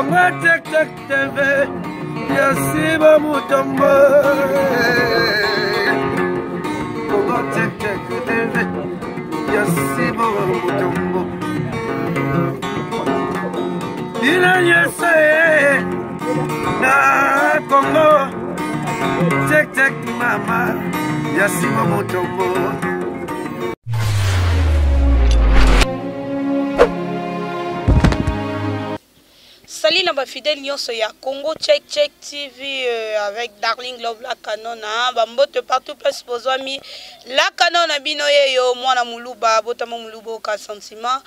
Congo Check Check TV, Yasiba Mutombo. Congo Check Check TV, Yasiba Mutombo. Dina Yese na Congo Check Check Mama, Yasiba Mutombo. Salut na ba fidèle nyonso ya Congo Check Check TV avec Darling Love la kanona bambote partout place pozwami la kanona bino yeyo mwana muluba botama muluba ka sentiment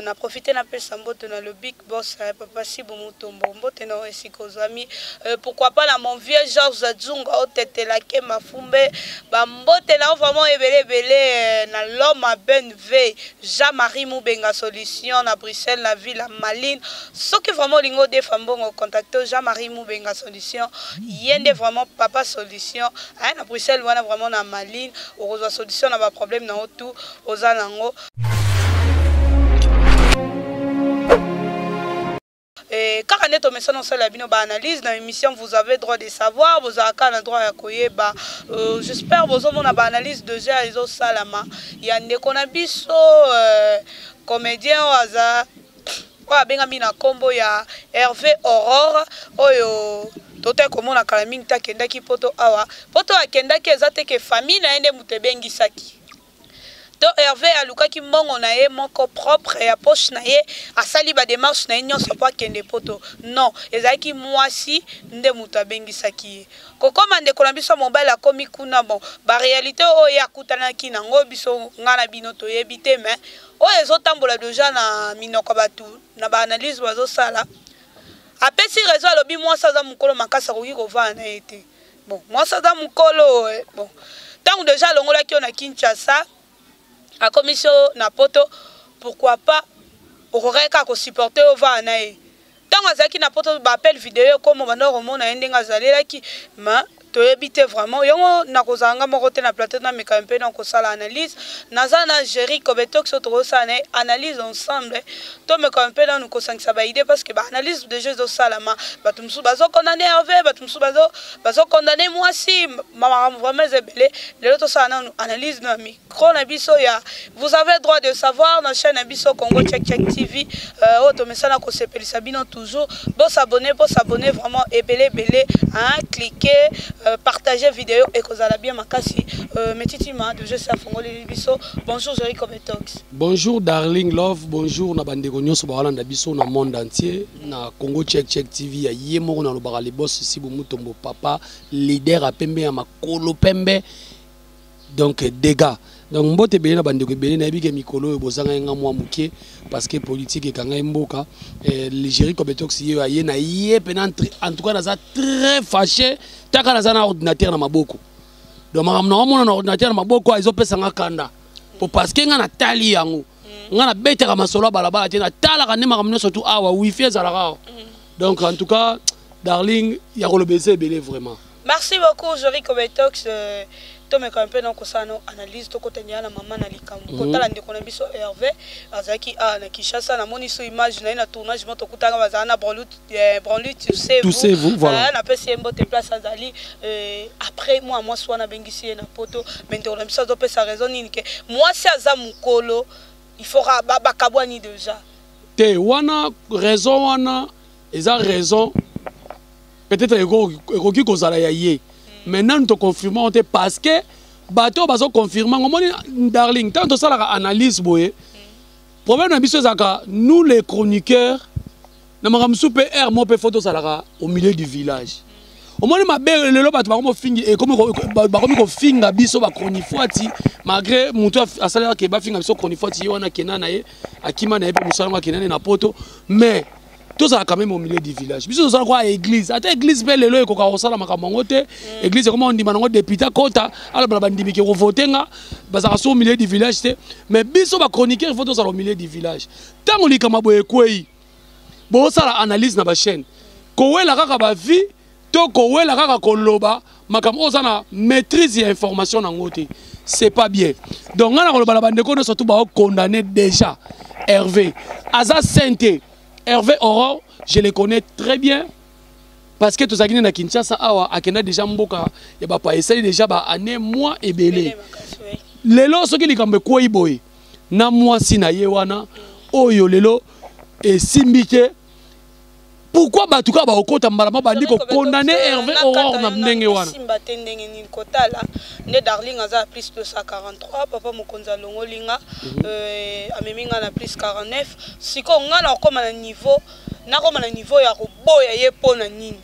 na profiter na pesa mbote na le big boss papa Sibo Mutombo mbote na esiko zwami pourquoi pas na mon vieux Georges Zunga otetela ke mafumbe bambote na vraiment ebele na l'homme à Benve Jean-Marie Mubenga solution na Bruxelles la ville à Malines ce qui vraiment des femmes bon contacter Jean-Marie Mubenga solution yende vraiment papa solution à Bruxelles wana vraiment na Malines au solution na ba problème na tout aux alango et quand on est au message dans la bino ba analyse dans l'émission vous avez droit de savoir vous avez quand droit à koyeba j'espère vous avez na ba analyse de ja izo salama ya ndeko na biso comédien waza benga mina kombo ya Hervé Aurore oyo tote komona kala mingi ta kendaki poto awa poto akendaki ezate ke famille na ende mutebengi saki to Hervé alukaki mbongo na ye moko propre ya poche na ye asali ba démarche na nyonso pa kende poto non ezaki mwasi nde mutabengi saki kokoma ndeko na biso mobile akomi kuna bon ba réalité oyo akutanaki nango biso ngana bino toyebi te mais oyo ezotambola deja na minoko batu na ba analyse bazo sala apesi raison alobi mwasi aza mukolo makasa koki kovana na ye te bon mwasi aza mukolo bon tango deja alongolaki yo na Kinshasa a commission na poto pourquoi pas okoreka ko supporter ova na ye tango azaki na poto ba appel vidéo comme bana romona endenga zalelaki ma toyebite vraiment yongo na kozanga moko te na plateau na mekampe na ko sala analyse nazana Jerry Kobetox to sala analyse ensemble to mekampe na ko sangisa ba idée parce que ba analyse de jeux au salama batumsu bazo condamner Hervé batumsu bazo condamner moi si mama vraiment zebele le to sala analyse na micro na biso ya vous avez droit de savoir na chaîne biso Congo Check Check TV to mesana ko sepelisa bino toujours bon s'abonner vraiment ebele hein cliquer partager vidéo et que vous allez bien makasi metitima de jeu Fongoli biso bonjour Jerry Kobetox bonjour Darling Love bonjour na bandeko nyonso balanda biso na monde entier na Congo Check Check TV ya yemo na lobaka les boss Sibo Mutombo papa leader à pembe ya makolo pembe donc dégâts donc mbote belé na bandeko belé na bike mikolo bozanga nga mwa muke parce que politique e kanga mboka le Jerry Kobetox ye aye na ye penant en tout cas na za très fâché taka na za na ordinateur na maboko donc makamna mona na ordinateur na maboko aizo pesa nga kanda pour parce que nga na tali yango nga na beteka masolo balabala te na tala ka ne makamna surtout awa wifi ezalaka donc en tout cas Darling ya kolobese belé vraiment merci beaucoup Jerry Kobetox to me quand peu donc ça no analyse to kotenya na mama na likambo kotala ndeko na biso Hervé azaki na Kinshasa na moni so image na tournage moto kutanga bazana branlut tu sais vous voilà na pesi mbote place azali après moi soit na bengisi na poto mais ndeko na biso do pesa raison nini ke moi si aza mukolo il faudra bakabwani déjà te wana raison wana eza raison peut-être ekoki kozala ya ye maintenant nous te confirmons parce que bateau bazo confirmer Darling tant ça la analyse boye problème na biso zaka nous les chroniqueurs na makamsu PR mo pe photo ça au milieu du village au moins ma belle le bato ba ko fingi et comme ba ko finga biso ba chroniquati malgré muto asala ke ba finga biso chroniquati wana kenana ye akima na ye pe musala kenana na poto mais tout ça quand même au milieu du village. Biso ça quoi église. Ata église pe lelo ekoka kosala makambo te. Église comment on dit manango député kota ala bana bandimi ke votenga bazaka so au milieu du village te. Mais biso ba chroniqueur faut ça au milieu du village. Tango likama boye kwei. Bo ça la analyse na ba chaîne. Kowela kaka ba vie to kowela kaka koloba makambo ozana maîtrise ya information na ngote. C'est pas bien. Donc on a le balabande ko surtout ba condamner déjà Hervé. Aza sainté Hervé Aurore, je le connais très bien. Parce que tous les na Kinshasa, akena déjà mboka, ya ba pa essayer déjà ba année mois et belé. Lelo soki likambe ko iboy. Na moi si na yewana, oyo lelo et simbike. Pourquoi batuka ba okota mbalama bandi ko condamner Hervé Aurore na ndenge wana? Simba tendenge ni kotala, ne Darling aza plus de 143, papa mokonza longo linga, ameminga na plus 49. Siko nga na koma na niveau ya koboya ye pona nini.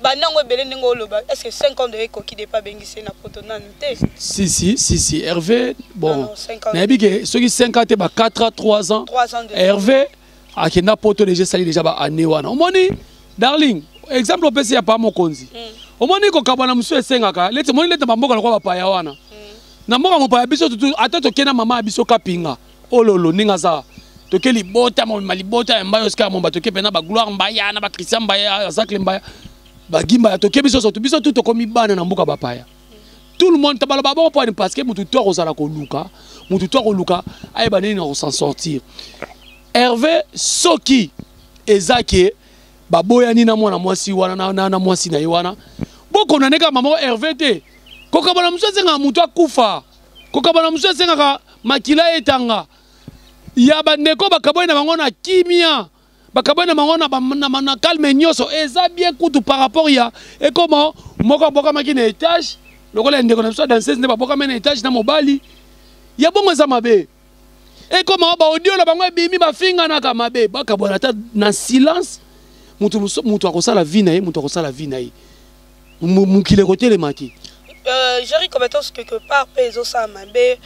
Banango ebele ndenge oloba, est-ce que 5 ans de ekoki de pas bengise na poto nante? Si, Hervé, bon. Na bige soki 5 ans te ba 4 ans, 3 ans. 3 ans de Hervé akena poto déjà sali déjà ba année wana. Omoni Darling, exemple opesi ya pa mokonzi. Omoni ko kabana musu esengaka, leti moni leta bamboka na kwa bapaya wana. Na mboka mopaya biso tutu ata tokena mama biso kapinga. Ololo ninga za. Toke libota mo malibota mbayo ska mo batoke pena ba gloire mbaya na ba Christian mbaya zakle mbaya. Bagimba ya toke biso soto biso tout komi bana na mboka bapaya. Tout le monde tabala babo pour parce que mutu to kozala ko luka, mutu to ko luka ay banini na s'en sortir. Hervé soki ezake baboyani na mwana mwasi wana na mwasi na yiwana. Boko na neka mama Hervé te. Koka bana msose nga mutu akufa. Koka bana msose nga makila etanga. Ya bandeko bakaboy na bango na kimia. Bakaboy na bango na calme nyoso. Eza bien kutu par rapport ya et comment moko boka makina étage. Lokola ndeko na biso danseuse ne baboka mena étage na mobali. Ya bongo za mabe. Et comment ba audio la bango bimi ba finga na ka mabe. Bakabona ta na silence. Mutu akosala vie na ye, mutu akosala vie na ye. Mukile kote le mati. J'ai compétence quelque part peso sa mabe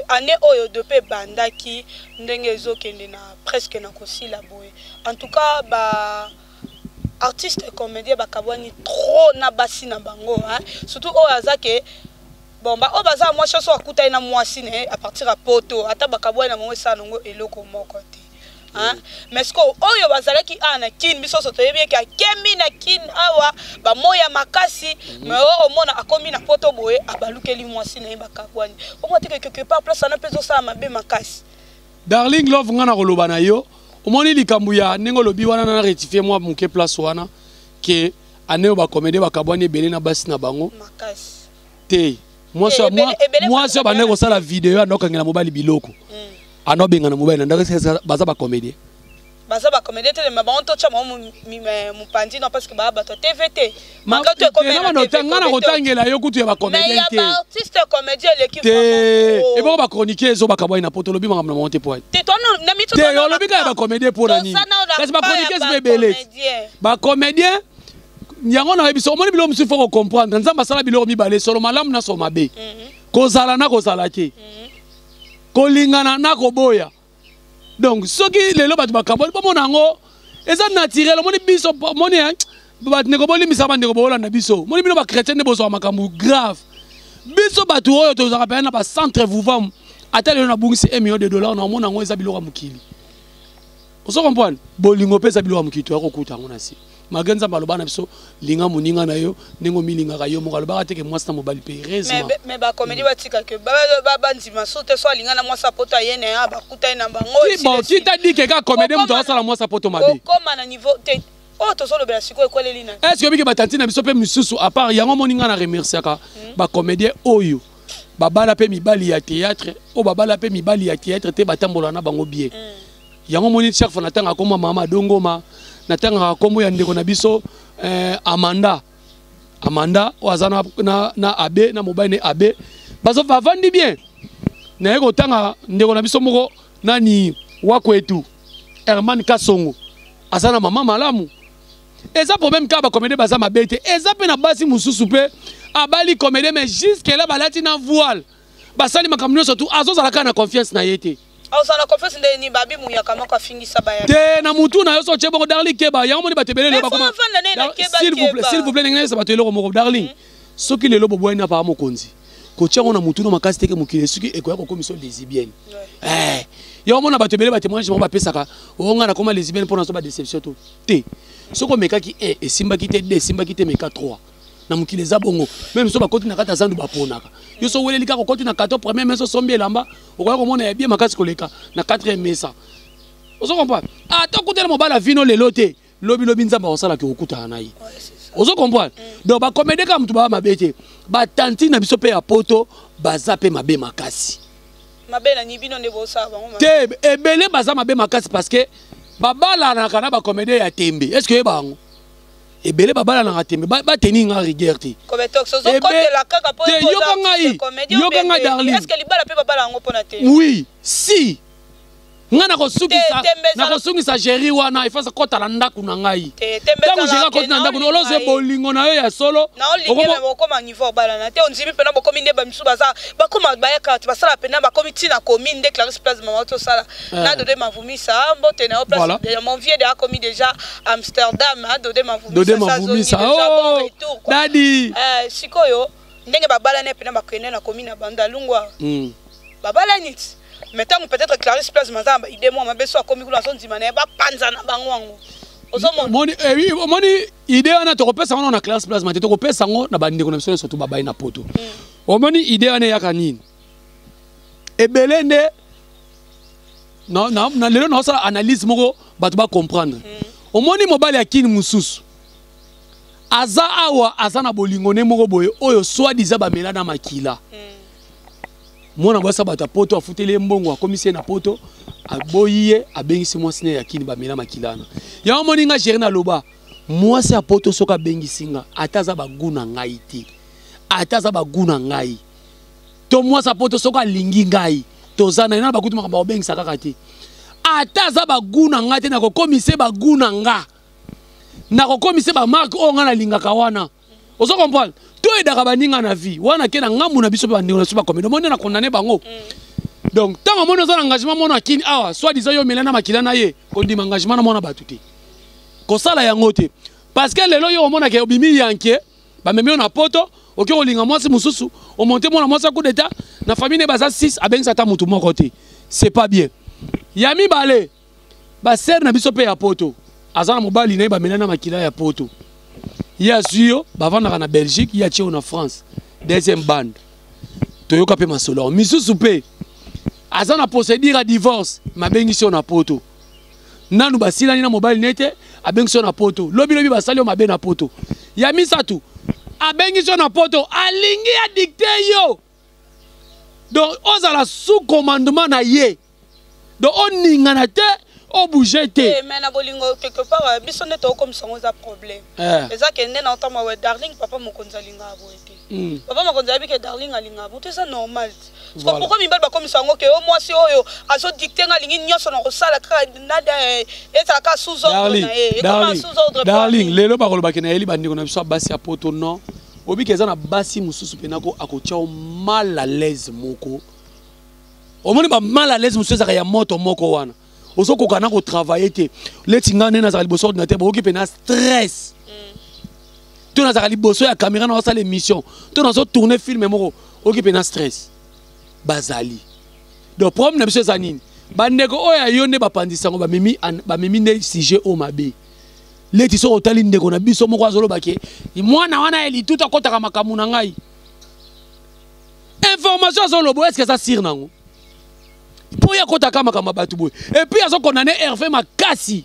année oyo de pe bandaki ndenge ezokende na presque na kosila boye. En tout cas ba artiste et comédien bakabwani trop na basi na bango hein. Surtout oyo azake bon ba o baza moi chanson akuta na mwasi ne à partir à poto ata bakabwani na mongo sa nongo eloko moko te. Hein? Mais ce que oyo bazalaki ana kin biso soto yebi ka kemi na kin awa ba moya makasi mais o mona akomi na poto boye abalukeli mwasi na bakabwani. O mo te quelque part place na peso sa mabe makasi. Darling love ngana koloba na yo. Omoni likambu ya nengo lobi wana na rectifier moi muke place wana ke aneo ba comédie bakabwani ebele na basi na bango. Makasi. Te. Moi so ba nego sala vidéo anokangela mobali biloko. Ano benga na mobile ndaka baza ba comédien. Baza ba comédien te mais ba on to chama mu pandi non parce que ba to TVT. Manga to comédien. Non tanga na kotangela yo kutu ya ba comédien te. Mais ya ba artiste comédien l'équipe. Et bon ba chroniquer zo ba kabwa na poto lobi manga na monter point. Te to na mi to. Te yo lobi ka ba comédien pour nani. Parce ba chroniquer c'est belé. Ba comédien yango na biso omoni bilo musu faut comprendre nzamba sala bilo mi balé solo malamu na so mabe. Kozala na kozala te. Kolingana na koboya. Donc soki lelo batu bakaboli po monango eza naturel moni biso moni bat ne koboli misaba ndeko bola na biso moni bino ba chrétien ne bozo makambu grave biso batu oyo to zaka pena ba centre vouvam ata lelo na bungisi $1 million na monango eza biloko mukili. Oso comprendre bolingo pesa biloko mukito ya kokuta ngona si magenza maloba na biso linga muninga na yo ningo milinga ka yo mokalo ba teke mwasa mobali pe heureusement mais ba comédie batika ke ba ndima sote so linga na mwasa poto yene ya ba kuta na bango bon qui t'a dit que ka comédie muto sala mwasa poto mabe koma na niveau te oh to solo bela siko ekoleli na est-ce que biki batanti na biso pe misusu à part yango moninga na remercier ka ba comédien oyo babala pe mibali ya théâtre o babala pe mibali ya théâtre te batambola na bango bien yango moni chaque fois natanga koma mama dongoma natanga kombo ya ndeko na biso Amanda wazana na abe na mobile ne abe bazo vandi bien na yeko tanga ndeko na biso moko nani wakwetu Herman Kasongo azana mama malamu eza problème ka ba comédie baza mabete eza pe na basi mususu pe abali comédie mais jusque là balati na voile basali makamno surtout azozala kana confiance na yete. Ah ça la confiance ni babi muya kama kwa fingisa baya. Te na mutu na yo so chebo Darling keba yango moni batebele le ba koma. S'il vous plaît ngene se batelo ko moko Darling. Soki lelo bobo ina pa mokonzi. Ko tchango na mutu no makasi teke mukile soki ekoya ko komiso lesbienne. Yo mona batebele batémoignage mo ba pesaka. O nga na koma lesbienne pour na so ba déception to. Te. Soko meka ki 1 et simba ki te 2 simba ki te meka 3. Na mukile za bongo même so ba koti na kata zandu ba ponaka. Yo so wele lika ko koti na 14 premier mais so sombi elamba. Okoya ko mona ya bien makasi koleka na 4e mesa. Ozo comprendre. Ata kutela mobala vino lelo te. Lobi nzamba osala ke okuta na ye. Ozo comprendre. Donc ba comédie comme tu ba mabete. Ba tanti na biso pe ya poto baza pe mabe makasi. Mabe na nibino ne bosa bango. Te ebele baza mabe makasi parce que babala na kana ba comédie ya tembe. Est-ce que bango ebele babala na tembe ba tenir nga rigueur te. Comme toxo zo côté la kaka po. Yoka nga Darling. Est-ce que libala pe babala ngo pona te? Oui, si nga na kosungisa géri wana ifasa kota na ndaku na ngai tango jera kota na ndaku oloze bolingo na yo ya solo na olingi me bokoma niveau bala na te onzimi pena bokomi nde bamisu baza bakoma bayaka basala pena bakomi tina komi nde Clarisse Place mama to sala na dode mavumisa mbote na place de mon vieux de a commis déjà Amsterdam na dode mavumisa oh dadi sikoyo ndenge babala ne pena bakene na komi na banda lungwa babala nit. Maintenant peut-être Clarisse Place mazamba idée moi mabeso akomi kula son dimane ba panza na bangwango moni moni idée ana to kopesa ngona na Clarisse Place mate to kopesa ngo na bandeko na biso surtout babai na poto omoni idée ana yaka nini ebelende na lelo na sala analyse moko batu ba comprendre omoni mobali akini mususu aza awa aza na bolingo ne moko boye oyo soit disant ba melana makila mwana basa bata poto afutele mbongo akomisie na poto aboyiye abengisi mwasine yakini bamela makilana ya moninga géré na loba mwasi ya poto soka bengisinga ataza baguna ngai te ataza baguna ngai to mwasi poto soka lingi ngai tozana ina bakutu makamba obengisa kaka te ataza baguna ngai te na kokomise baguna nga na kokomise ba marque o nga na lingaka wana ozo comprendre to edaka baninga na vie wana ke na ngambu na biso ba ndeko na biso ba comédie monde na condamné bango donc tant que mon engagement mon akini awa soit disant yo melana makila na ye kondima engagement na mona batuté ko sala yango te parce que lelo yo mona ke obimi yanke ba memi na poto oki olinga mwasi mususu o monter mona mwasi coup d'état na famille ne baza 6 abengisa ta mutu moko te c'est pas bien yami balé ba ser na biso pe ya poto azana mobali na ba melana makila ya poto ya suyo bavanda na Belgique ya tio na France deuxième bande toyoka pe masolo misusu pe azana procédure à divorce mabengi na poto nanu basilani na mobile nete abengi na poto lobi basali mabe na poto ya misatu abengi na poto alingi ya dicté yo donc ozala sous commandement na ye donc oninga na te au bouger te mais na bolingo quelque part biso ne to comme son za problème eza ke nde na otama we Darling papa mokonza linga aboete papa mokonza bi ke Darling alinga aboete ça normal pourquoi mibal ba comme sango ke o mwasi oyo azo dicter nga lingi nyoso na kosala ka nada eta ka sous ordre na e comment sous ordre Darling lelo ba koloba ke na eli bandiko na biso basi ya poto non obi ke za na basi mususu penako akochao mal à l'aise moko omoni ba mal à l'aise mususu za ya moto moko wana oso ko kana ko travailler te letinga ne na za liboso ordinateur bo ki pena stress to na za liboso ya caméra na sa l'émission to na so tourner film moko o ki pena stress bazali donc problème na biso zanini bandeko oya yonde bapandisa ngo ba memi ne sujet o mabe leti so otali ndeko na biso moko azolo bake mwana wana eli tout akotaka makamu na ngai information azolo bo est-ce que ça sire nango pour y akota kama kama batu boy et puis azo condamné Hervé Makasi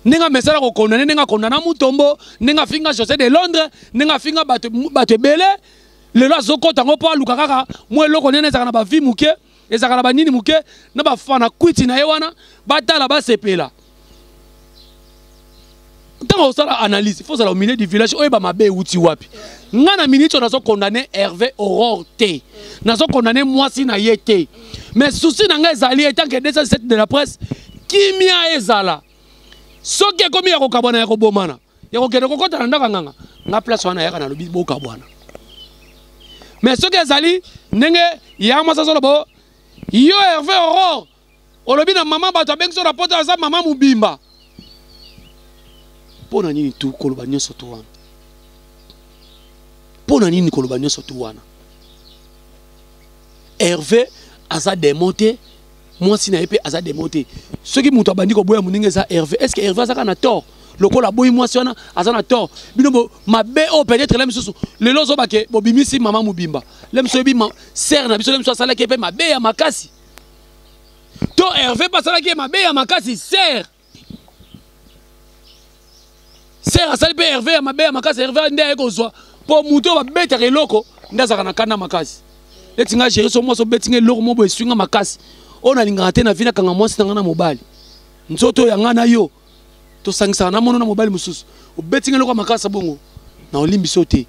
nenga mesala ko condamné nenga condamna Mutombo nenga finga José de Londres nenga finga batu belé le lo azo kota ngo po aluka kaka mo eloko nene ezaka na ba vie muke ezaka na ba nini muke na ba fana kwiti na ye wana batala ba sepela tant osala analyse il faut ça au milieu du village oyo ba mabe uti wapi ngana minute nazo condamné Hervé Aurore T nazo condamné mwasi na yete mais souci na nga ezali etant que 207 de la presse kimia ezala soki komi ya kokabwana ya kobomana ya kokende kokota na ndaka nganga nga place wana yaka na lobi boka bwana mais soki ezali ndenge ya mwasa solo bo yo Hervé Aurore olobi na mama bato abengi so na poto aza mama mubimba pona nini tu koloba nyonso to wana pona nini koloba nyonso to wana Hervé aza démonté moi si na épée aza démonté ceux qui muto bandi ko boya muninga za Hervé est-ce que Hervé aza na tort lokola boyi moi si wana aza na tort bino mabe o peut-être la misusu le lozo bake bobimisi mama mubimba le mso bi sert na biso le mso sala ke pe mabe ya makasi to Hervé basalaki mabe ya makasi ser asali pe Hervé ya mabe ya makasi Hervé nde ayekozwa po muto babetaka eloko nde azalaka na kanda makasi leti nga gérer so mwa so betinga eloko mo bo esunga makasi oyo nalingaka te na vi nakanga mwasi na nga na mobali nzoto ya nga na yo tosangisaka na mono na mobali mosusu obetinga eloko ya makasi bongo na olimbiso te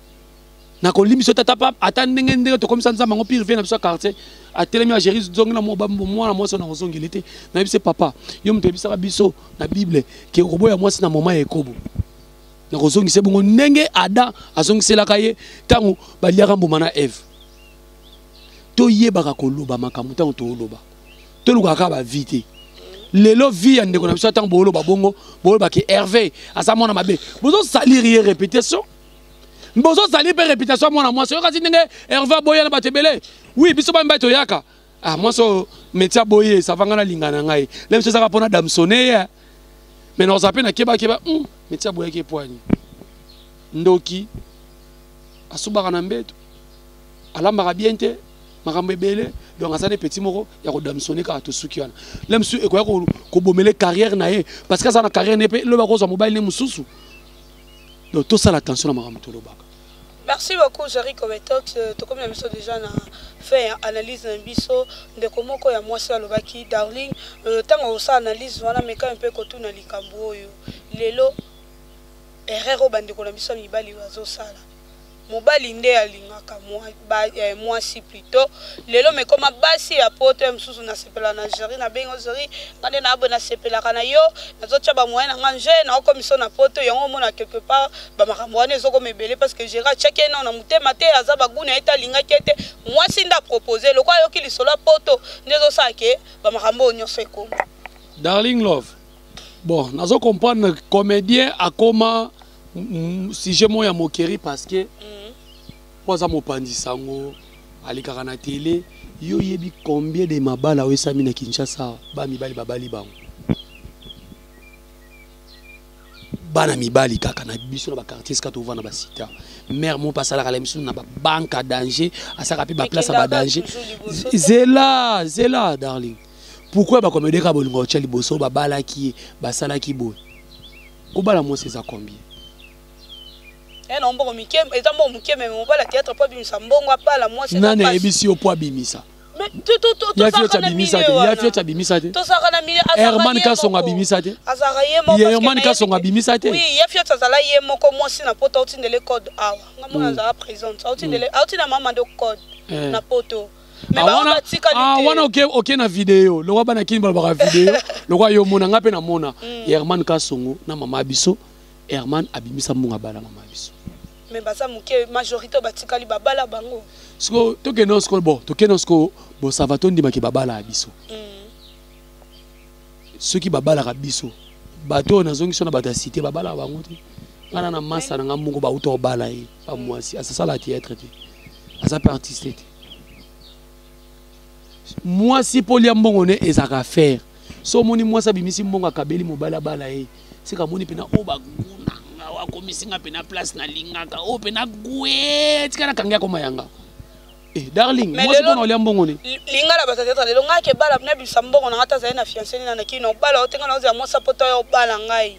nakolimbiso te ata ndenge tokomisa nzambe yango pire vie na biso ya quartier atelemi ya gérer zongi na mwana mwasi na kozongeli te nayebise papa yo moto yebisaka biso na bible ke koboya mwasi na moma ya ekobo na kozongisa bongo ndenge Adam azongiselaka ye ntango baliaka mbuma na Eve toyebaka koloba makambo ntango tooloba tolukaka kaka bavi te lelo vi ya ndeko na biso ntango booloba bongo booloba ke Hervé aza mwana mabe bozosaliri ye répétition bozosali mpe répétition mwana mwasi oyokasi ndenge Hervé aboya na bato ebele oui biso bambai toyaka mwasi oyo métier aboye esavanga na lingana na ngai le biso ezaka mpona damsone ye mais nakoza mpe nakebakeba métier aboyaki epoani ndoki asubaka na mbeto alambaka bien te makambo ebele donc azali petit moko ya kodamsone kaka tosuki wana le mosusu ekoya kobomele carrière na ye parce que aza na carrière ne mpe loba kozwa mobali ne mosusu donc tosala attention na makambo tolobaka. Merci beaucoup, Jerry Kobetox. Comme la mission déjà na fait analyse d'un biso de comment quoi ya moi ça le baki darling. Tant on ça analyse voilà mais quand un peu kotu na likambo yo. Lelo erreur bande ko la mission mibali wazo sala. Mobali nde alingaka moi si plutôt lelo mais comme basi ya poto msusu na sepela na Jerry na bengo Jerry ngande na abona sepela kana yo nazocha ba moyen na nganje na commission na poto yango mona quelque part ba makambo wana ezoko mebele parce que Jerry check na na mutema te aza baguna eta linga kete moi si nda proposer lokwa yo ki lisolo poto ndezo sake ba makambo nyonso eko darling love bon nazo comprendre comédien akoma sujet mo ya moquerie parce que poza mopandi sango alikaka na télé yo yebi combien de mabala oyesami na Kinshasa ba mibali babali bango bana mibali kaka na biso na ba quartier ska tovana ba sita mère mon pasala la mission na ba banque à danger asaka pe ba place à ba danger zela darling pourquoi ba comédie ka bolingo tchali boso ba balaki ba salaki bo ko bala mo c'est ça combien non bon miké ezambo muké mais on va la théâtre pas bimisa mbongo pas la moi c'est nana ebisi o poa bimisa mais tout ya fiota bimisa te ya fiota bimisa te to saka na mili Herman Kasonga bimisa te azaraye moko Herman Kasonga bimisa te oui ya fiota zala ye moko moi si na poto otinde le code awa ngamona za présente otinde le otinde mama de code na poto mais wana ok na vidéo lo bana kini ba vidéo lo yo mona ngape na mona Herman Kasongo na mama biso Herman abimisa munga bala mama biso mais basa muke majorité batikali babala bango siko tokeno siko bon tokeno siko bo savato ndima ke babala biso ceux qui babala ka biso bato nazongi sona bata cité babala bango te ngana na masa na ngamungo ba uto bala e pa mwasi asa sala théâtre te asa pa artiste te mwasi polia mbongo ne ezaka faire so moni mwasa bimisi mbongo akabeli mobala bala e sika moni pena o baguna wakomisinga pena place na lingaka o pena gwe tikana kanga ko mayanga darling moi c'est bon olia mbongo ne lingala batata lelo ngake bala na bisa mbongo na ngata zaina fiancé na kino bala otenga na oza mo sapoto yo bala ngai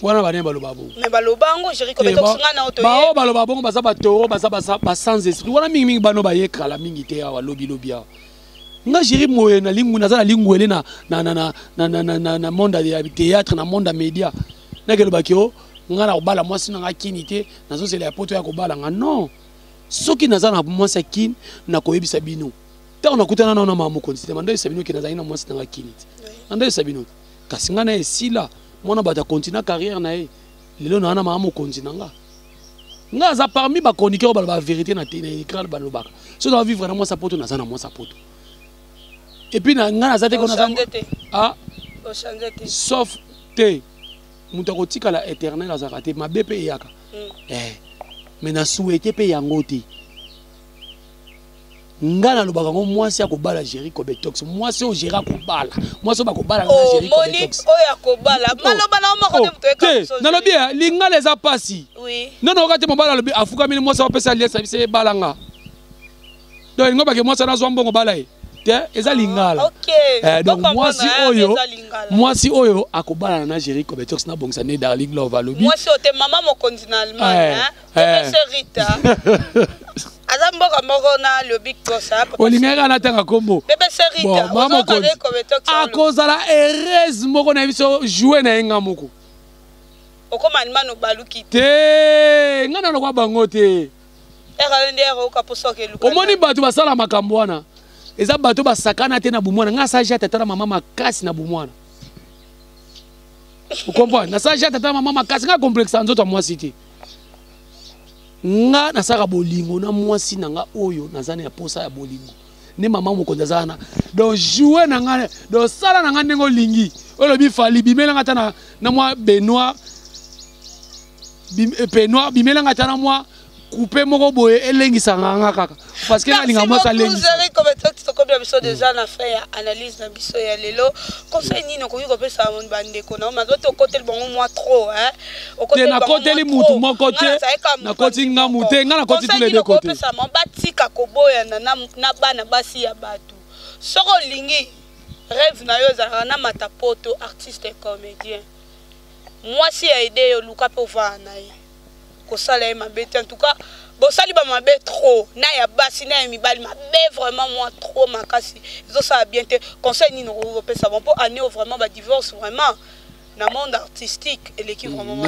wana bane baloba bongo mais baloba ngo Jerry Kobetox nga na oto ba baloba bongo baza ba toro baza ba sans esprit wana mingi bano ba yekala mingi te ya lobi lobia nga Jerry moye na lingu na za linguele na monde ya théâtre na monde média na kelo bakio nga na obala mwasi na ngakini te nazo sele ya poto ya kobala nga non soki naza na mwasi akini na koyebisa bino ta na kutana na mama konzi te mando esabino ki naza ina mwasi na ngakini te mando esabino kasi nga na esila mwana bata continue carrière na ye lelo na mama konzi na nga za parmi ba chroniqueur ba vérité na écran ba lobaka so na vivre na mwasi poto naza na mwasi poto et puis na nga na za te ko na sauf te muta kotika la éternel azakate mabe pe yaka mais na souhaité pe yango te ngana lobaka ngo mwasi akobala Jerry Kobetox mwasi o Jerry akobala mwasi ba kobala na Jerry Kobetox oya kobala maloba na moko de muteka na lobi linga les apasi oui non non kati mobala lobi afuka mini mwasi opesa liesa bise balanga donc ngo ba ke mwasi na zo mbongo bala e eza lingala. Donc moi si oyo akobala na Jerry Kobetox na bongisa ne Darling Love alobi. Moi si ote maman mo continent Allemagne hein. C'est Rita. Azamboka moko na le big boss hein. Olingaka na tanga kombo. Bébé c'est Rita. Maman Kobetox. Akozala heureuse moko na biso jouer na enga moko. Okoma mano baluki te ngana na kwa bango te. Omoni bato basala makambo wana. Eza bato basakana te na bumwana. Nga saja tata na mama makasi na bumwana. Vous comprenez? Na saja tata na mama makasi nga complexe nzoto mwasi te. Nga nasaka bolingo na mwasi na nga oyo nazana ya posa ya bolingo. Ne mama mokonza zana. Donc jouer na nga, donc sala na nga ndengo lingi. Oyo bi fali bimela ngata na mwa Benoît. Benoît bimela ngata na mwa couper moko boye elengisa nganga kaka parce que na linga mwasa lengi Jerry Kobetox to kobia biso déjà na fait ya analyse na biso ya lelo conseil nini ko yuko pesa mon bandeko na mazoto côté bon moi trop hein au côté na côté li mutu mon côté na côté nga muté nga na côté tous les deux côtés pesa mon batika koboya na bana basi ya batu soko lingi rêve na yo za na matapoto artiste et comédien moi si a aidé yo luka pe voir na ye ko sala ma bête en tout cas bon sali ba ma bête trop na ya basi na ya mibali ma bête vraiment moi trop makasi zo ça bien te conseil ni no pe ça bon pour année vraiment ba divorce vraiment na monde artistique et l'équipe vraiment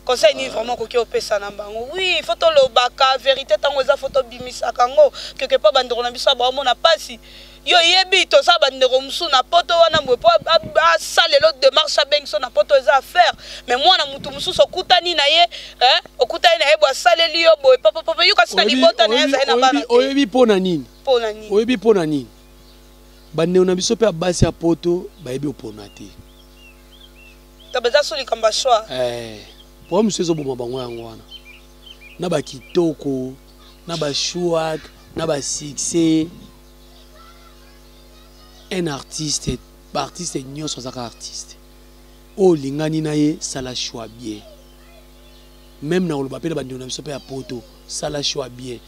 conseil ni vraiment ko ki opesa na bango oui photo lo baka vérité tango za photo bimisa kango quelque part bandoro na biso ba mona pasi yo yebi to sa bandeko musu na poto wana mwe po sale l'autre démarche benso na poto eza affaire mais moi na mutu musu okutani na ye hein okutani na ye bo sale liyo boy papa yo kasi na libota na eza na bana oyebi pona nini oyebi pona nini bandeko na biso pe abasi ya poto bayebi opona te tabeza soli kamba choix pour monsieur zo boma bango yango wana na ba kitoko na ba chouak na ba succès un artiste nyonso azaka artiste o lingani na ye sala choix bien même na oloba pe na bandeko na biso pe ya poto sala choix bien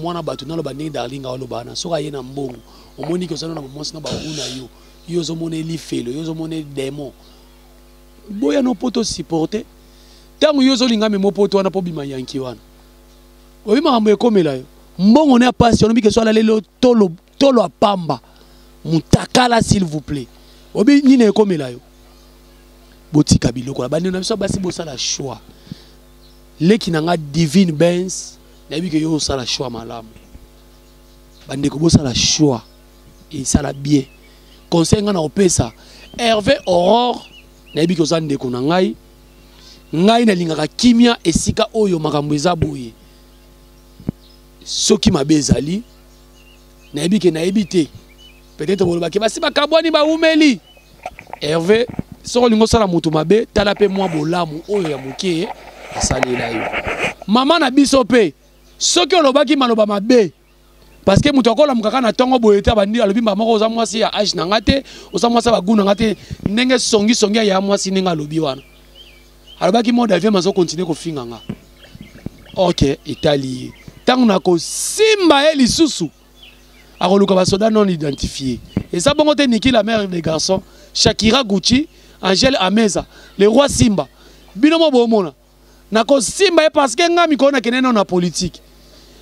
mwana bato na loba ndenge Darling aloba na soka ye na mbongo omoni ke sala na mwasi na bauna yo ozomona elifelo yo ozomona démon boya no poto supporter tango yo ozolinga memo poto wana po bima yanki wana obi makambo ekomela yo mbongo ne apasi onobi ke so ala lelo tolo apamba mutakala s'il vous plaît obi nini ekomela yo botika biloko la bandeko na biso basi bosala choix leki nanga Divine Benz nayebi ke yo osala choix malamu bandeko bosala choix et sala bien conseil nga na opesa Hervé Aurore nayebi ke oza ndeko na ngai nalingaka kimia esika oyo makambo eza boye soki mabe ezali nayebi ke nayebi te peut-être bolobaki basi bakabwani baumeli Hervé soko lingo sala mutu mabe tala pe mwa bolamu oyo ya moke asalela yo mama na biso pe soki olobaki maloba mabe parce que mutu akola mukaka na tongo boye te bandi alobi mama ko oza mwasi ya age na ngate oza mwasi baguna ngate ndenge songi ya mwasi ninga alobi wana alobaki mo David mazo continuer ko finganga OK Italie tango na ko simba eli susu akoluka basoda non identifié et ça bongo te Niki la mère des garçons Shakira Gucci Angèle Ameza le roi Simba bino mo bomona nako simba parce que ngami ko na keneno na politique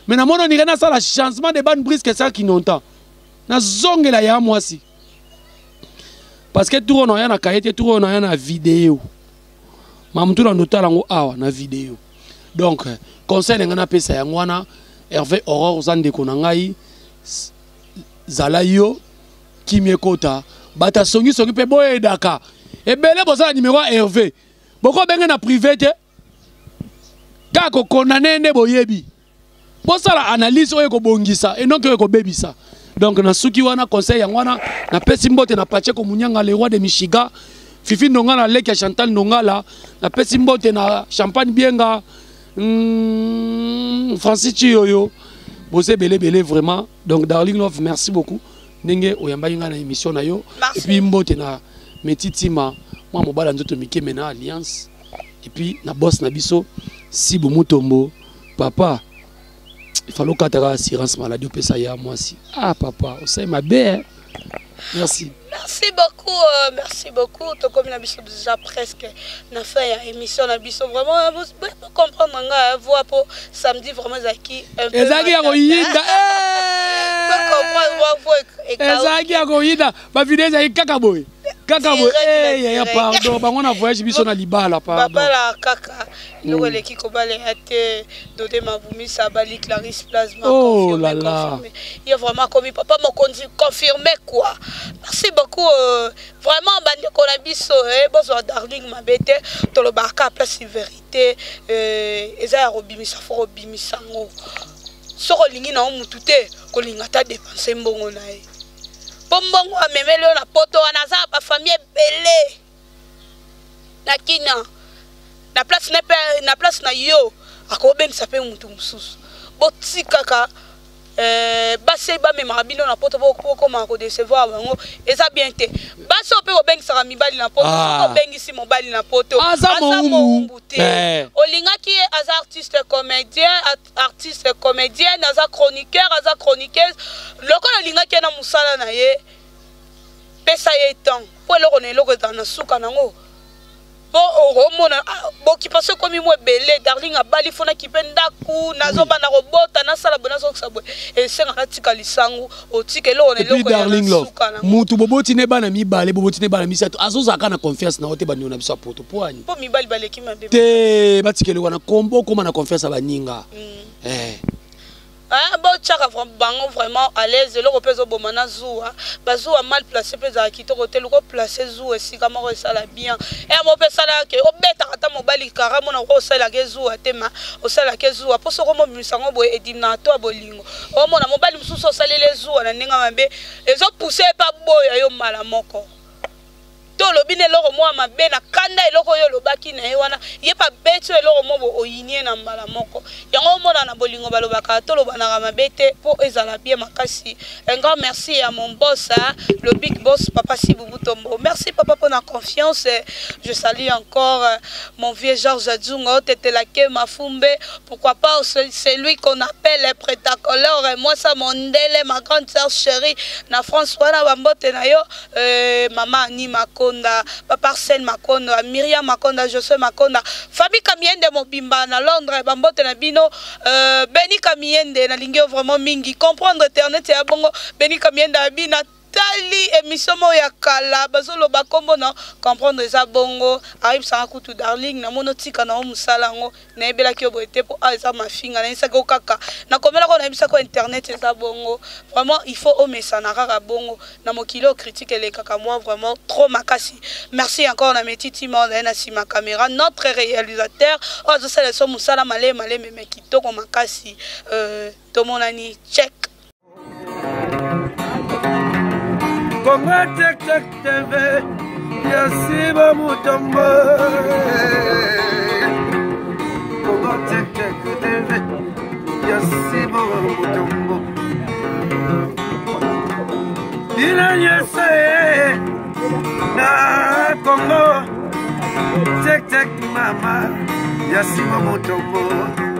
mais na mono ni rena ça la changement de ban brise que ça qui longtemps na zongela ya mwasi parce que tout on a na kayete tout on a na vidéo mamtu na ndotala ngo awa na vidéo donc conseil ngana pesa ya ngwana Hervé Aurore zande ko na ngai zalayo kimekota bata songi pe boye daka ebele bozala numéro Hervé boko benge na privé te kako condamné nde boyebi bosala analyse oyo ko bongisa et non que ko bebisa donc na suki wana conseil ya ngwana na pesi mbote na Pacheco Munyanga le roi de Michigan Fifi Ndongala leki ya Chantal Ndongala na pesi mbote na Champagne Bienga Francis Chioyo bosé belé vraiment donc Darling Love merci beaucoup ndenge oyamba yinga na émission na yo et puis mbote na Metitima moi mobala nzoto mike mena alliance et puis na boss na biso Sibu Mutombo papa Il fallait que tu aies assurance maladie, tu ça y a moi aussi. Ah papa, c'est ma belle. Merci. Merci beaucoup, merci beaucoup. Tu comme déjà presque na fait une émission na biso vraiment vous comprendre nga voix pour samedi vraiment zaki un peu. Ezaki ya koyinda. Ezaki ya koyinda. Ba vidéo zaki kaka boy. Kaka boy. Eh pardon, ba on a voyage biso na libala pardon. Papa la kaka. Le l'équipe ko balé été dodé ma vumi ça bali Clarisse Plasma. Oh là là. Il y a vraiment comme papa m'a confirmé quoi. Merci beaucoup vraiment bande ko na biso bozo darling ma bête to le barka place vérité eza ya robimisa fo robimisa ngo. Soko lingi na mutu te ko linga ta dépenser mbongo na ye. Bombongo amemele na poto anaza ba famille belé. Na kina na place na yo akobengisa pe mutu mususu botikaka basi ba mema bino na poto koma ko décevoir bango eza bien te basi ope obengisa mibali na poto obengisi mobali na poto aza moumbu te olingaki aza artiste comédienne aza chroniqueur aza chroniqueuse lokola olingaki na musala na ye pesa ye temps po eloko na eloko ezala na suka nango bon qui passe comme moi belé darling abali fona ki pendaku nazoba na robota na sala bona so sabwe et senga tika lisangu otike lo ne loko darling love mutu boboti ne bana mibale boboti ne bana misato azozaka na confiance na ote bani na biso poto poani po mibali baleki mabe te batikele wana kombo koma na confiance baninga bon tchaka bango vraiment à l'aise le repeso bomana zoua bazoua mal placé pesa kito côté le placé zoua si kama ko sala bien et mo pesa la ke obeta kata mobali karamo na ko sala ke zoua tema o sala ke zoua po so ko mo misango boy edimna to abolingo o mona mobali mususu salele zoua na ninga mabe ezo pousser pa boya yo mala moko to lobine loko mo mabe na kanda eloko yo lobaki na ye wana ye pa beto eloko mo bo oyinie na mbala moko yango mona na bolingo balobaka to lobana mabe te po ezala bien makasi. Un grand merci à mon boss le big boss papa Sibou Tombo. Merci papa pour la confiance. Je salue encore mon vieux Georges Adjunga Tetelake Mafumbe, pourquoi pas c'est lui qu'on appelle le prétacolore moi ça mon délai ma grande sœur chérie na François na bambote na yo maman Ani Makonda, papa Arsène Makonda, Myriam Makonda, José Makonda, famille Kamiende Mobimba na Londres, bambote na bino, Beni Kamiende na lingio vraiment mingi, comprendre internet ya bongo, Beni Kamiende abina tali émission ya kala bazolo bakombo na comprendre eza bongo arrive sans kutu darling na monotika na musalango na ebela ki oboete po eza mafinga na isa ko kaka na komela ko na bisa ko internet eza bongo vraiment il faut o mesana kaka bongo na mokilo critique les kaka moi vraiment trop makasi. Merci encore na metiti monde na sima caméra notre réalisateur ozo sala so musala male me kitoko makasi to monani check Congo Tek Tek TV, Yasiba Mutombo. Congo Tek Tek TV, Yasiba Mutombo. Dina Yese, na Congo Tek Tek Mama, Yasiba Mutombo.